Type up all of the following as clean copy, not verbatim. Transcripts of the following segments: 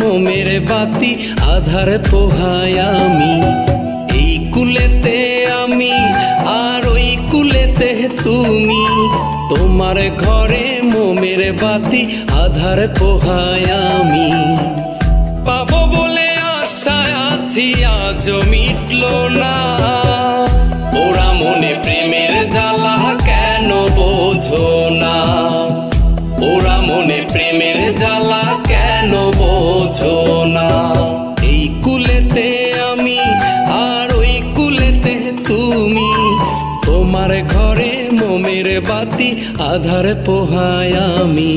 মোমের বাতি আধার পোহাই আমি। এই কুলেতে আমি আর ওই কুলেতে তুমি, তোমার ঘরে মোমের বাতি আধার পোহাই আমি। পাবো বলে আশায় আছি আজও মিটলো না, ওরা মনে প্রেমের জ্বালা কেন বোঝো না, ওরা মনে প্রেমের জ্বালা কেন বোঝো না। এই কুলেতে আমি আর ওই কুলেতে তুমি, তোমার ঘরে মোমের বাতি আধার পোহাই আমি।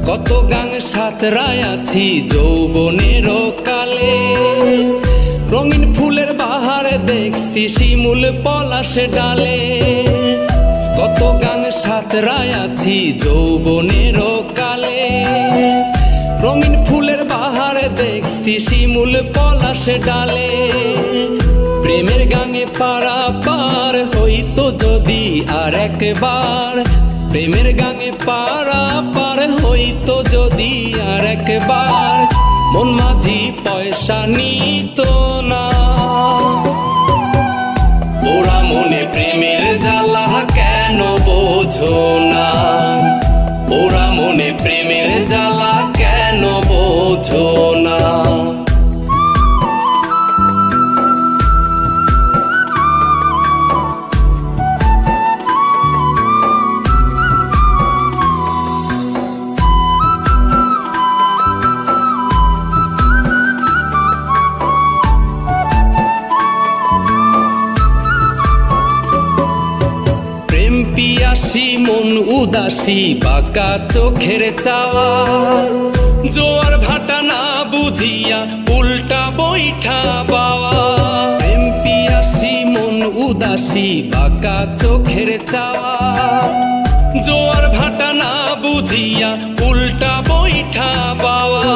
কত গাং সাতরায় আছি যৌবনের কালে, রঙিন ফুলের বাহারে দেখছি শিমুল পলাশ ডালে। কত গাং সাতরায় আছি যৌবনের কালে, রঙিন ফুলের বাহারে দেখছি শিমুল পলাশ ডালে। প্রেমের গাঙে পারা পার হইতো যদি আর একবার, প্রেমের গাঙে পারা পার হইতো যদি আর একবার, মন মাঝি পয়সা নিত না। ওরা মনে প্রেমের জ্বালা কেন বোঝো না, ওরা মনে প্রেমের জ্বালা কেন বোঝো না। পিয়াসী মন উদাসী বাঁকা চোখের চাওয়া, জোয়ার ভাটা না বুঝিয়া উল্টা বৈঠা বাওয়া। প্রেম পিয়াসী মন উদাসী বাঁকা চোখের চাওয়া, জোয়ার ভাটা না বুঝিয়া উল্টা বৈঠা বাওয়া।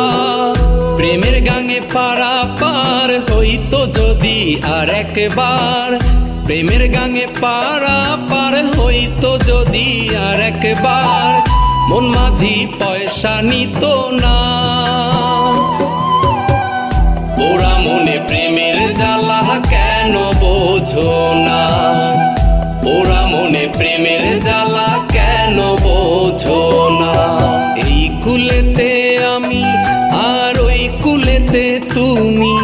প্রেমের গাঙে পারা পার হইতো যদি আর একবার, প্রেমের গাঙে পারা পার হইতো যদি আর একবার, মন মাঝি পয়সা নিত না। ওরা মনে প্রেমের জ্বালা কেন বোঝো না, ওরা মনে প্রেমের জ্বালা কেন বোঝো না। এই কুলেতে আমি আর ওই কুলেতে তুমি,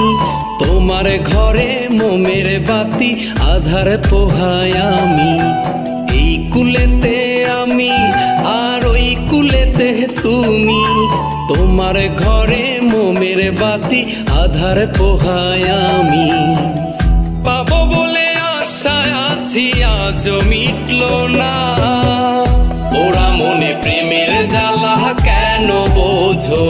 তোমার ঘরে মোমের বাতি আধার পোহাই আমি। এই কুলেতে আমি আর ওই কুলেতে তুমি, তোমার ঘরে মোমের বাতি আধার পোহাই আমি। পাবো বলে আশায় আছি আজও মিটলো না, ওরা মনে প্রেমের জ্বালা কেন বোঝো